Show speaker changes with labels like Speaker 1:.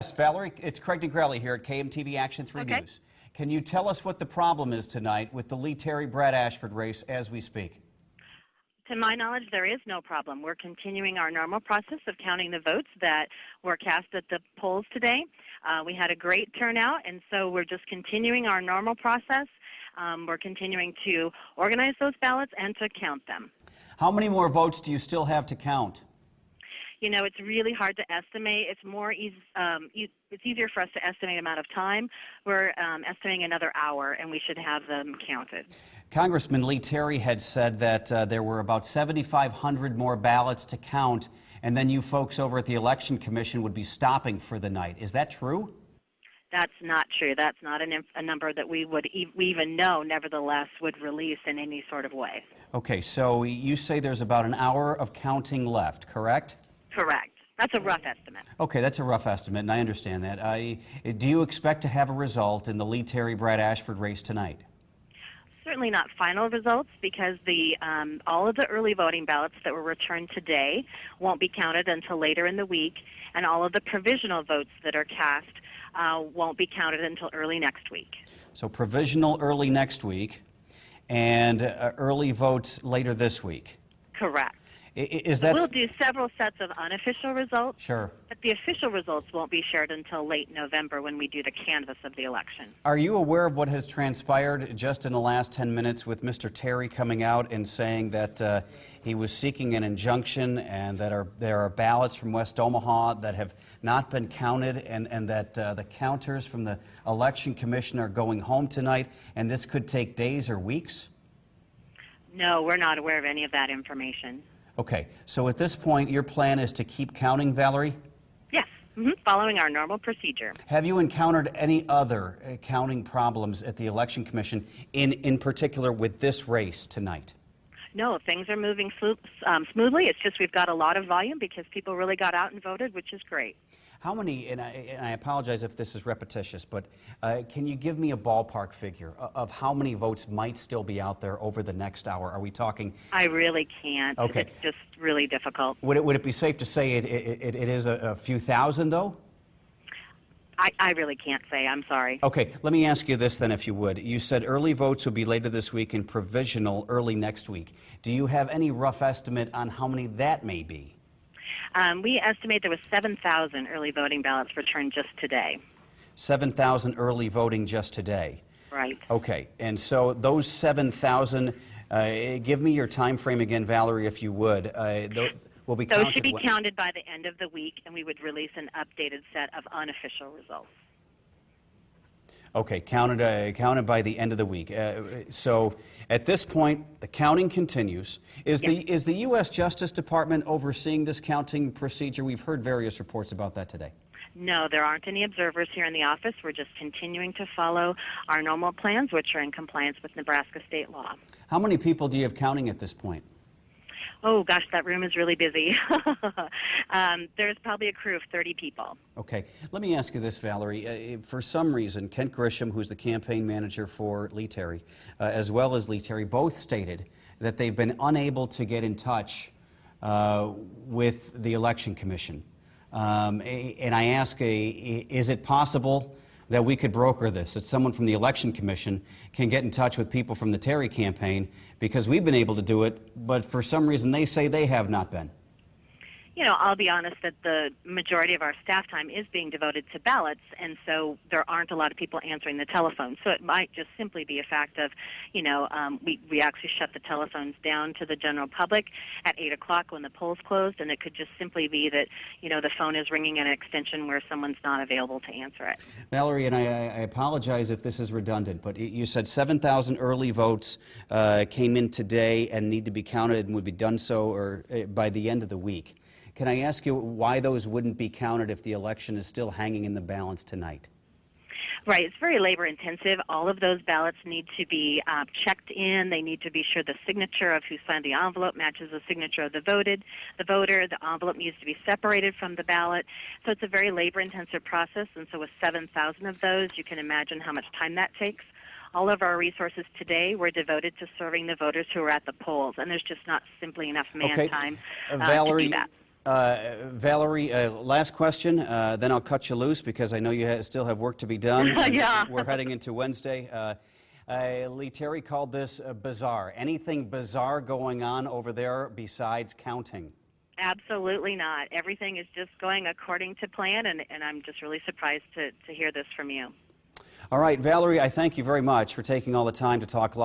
Speaker 1: Yes, Valerie, it's Craig DeGrelli here at KMTV Action 3 News. Can you tell us what the problem is tonight with the Lee Terry-Brad Ashford race as we speak?
Speaker 2: To my knowledge, there is no problem. We're continuing our normal process of counting the votes that were cast at the polls today. We had a great turnout, and so we're just continuing our normal process. We're continuing to organize those ballots and to count them.
Speaker 1: How many more votes do you still have to count?
Speaker 2: You know, it's really hard to estimate. It's easier for us to estimate the amount of time. We're estimating another hour, and we should have them counted.
Speaker 1: Congressman Lee Terry had said that there were about 7,500 more ballots to count, and then you folks over at the Election Commission would be stopping for the night. Is that true?
Speaker 2: That's not true. That's not a number that we even know, nevertheless, would release in any sort of way. Okay,
Speaker 1: so you say there's about an hour of counting left, correct?
Speaker 2: Correct. That's a rough estimate.
Speaker 1: Okay, that's a rough estimate, and I understand that. Do you expect to have a result in the Lee Terry-Brad Ashford race tonight?
Speaker 2: Certainly not final results, because all of the early voting ballots that were returned today won't be counted until later in the week, and all of the provisional votes that are cast won't be counted until early next week.
Speaker 1: So provisional early next week, and early votes later this week?
Speaker 2: Correct.
Speaker 1: We'll
Speaker 2: do several sets of unofficial results.
Speaker 1: Sure.
Speaker 2: But the official results won't be shared until late November when we do the canvass of the election.
Speaker 1: Are you aware of what has transpired just in the last 10 minutes with Mr. Terry coming out and saying that he was seeking an injunction and that there are ballots from West Omaha that have not been counted and that the counters from the Election Commission are going home tonight and this could take days or weeks?
Speaker 2: No, we're not aware of any of that information.
Speaker 1: Okay, so at this point, your plan is to keep counting, Valerie?
Speaker 2: Yes, following our normal procedure.
Speaker 1: Have you encountered any other counting problems at the Election Commission, in particular with this race tonight?
Speaker 2: No, things are moving smoothly. It's just we've got a lot of volume because people really got out and voted, which is great.
Speaker 1: How many, and I apologize if this is repetitious, but can you give me a ballpark figure of how many votes might still be out there over the next hour? Are we talking?
Speaker 2: I really can't.
Speaker 1: Okay.
Speaker 2: It's just really difficult.
Speaker 1: Would it be safe to say it is a few thousand, though?
Speaker 2: I really can't say. I'm sorry.
Speaker 1: Okay, let me ask you this then, if you would. You said early votes will be later this week and provisional early next week. Do you have any rough estimate on how many that may be?
Speaker 2: We estimate there was 7,000 early voting ballots returned just today.
Speaker 1: 7,000 early voting just today?
Speaker 2: Right.
Speaker 1: Okay, and so those 7,000, give me your time frame again, Valerie, if you would. Will be
Speaker 2: those should be counted by the end of the week, and we would release an updated set of unofficial results.
Speaker 1: Okay, counted by the end of the week. So at this point, the counting continues. Is the U.S. Justice Department overseeing this counting procedure? We've heard various reports about that today.
Speaker 2: No, there aren't any observers here in the office. We're just continuing to follow our normal plans, which are in compliance with Nebraska state law.
Speaker 1: How many people do you have counting at this point?
Speaker 2: Oh, gosh, that room is really busy. There's probably a crew of 30 people.
Speaker 1: Okay. Let me ask you this, Valerie. For some reason, Kent Grisham, who's the campaign manager for Lee Terry, as well as Lee Terry, both stated that they've been unable to get in touch with the Election Commission. And I ask, is it possible that we could broker this, that someone from the Election Commission can get in touch with people from the Terry campaign, because we've been able to do it, but for some reason they say they have not been?
Speaker 2: You know, I'll be honest that the majority of our staff time is being devoted to ballots, and so there aren't a lot of people answering the telephone. So it might just simply be a fact of, you know, we actually shut the telephones down to the general public at 8 o'clock when the polls closed, and it could just simply be that, you know, the phone is ringing at an extension where someone's not available to answer it.
Speaker 1: Valerie, and I apologize if this is redundant, but you said 7,000 early votes came in today and need to be counted and would be done so by the end of the week. Can I ask you why those wouldn't be counted if the election is still hanging in the balance tonight?
Speaker 2: Right. It's very labor intensive. All of those ballots need to be checked in. They need to be sure the signature of who signed the envelope matches the signature of the voter. The envelope needs to be separated from the ballot. So it's a very labor intensive process. And so with 7,000 of those, you can imagine how much time that takes. All of our resources today were devoted to serving the voters who are at the polls, and there's just not simply enough man time to do that.
Speaker 1: Valerie, last question, then I'll cut you loose because I know you still have work to be done.
Speaker 2: Yeah.
Speaker 1: We're heading into Wednesday. Lee Terry called this bizarre. Anything bizarre going on over there besides counting?
Speaker 2: Absolutely not. Everything is just going according to plan, and I'm just really surprised to hear this from you.
Speaker 1: All right, Valerie, I thank you very much for taking all the time to talk live.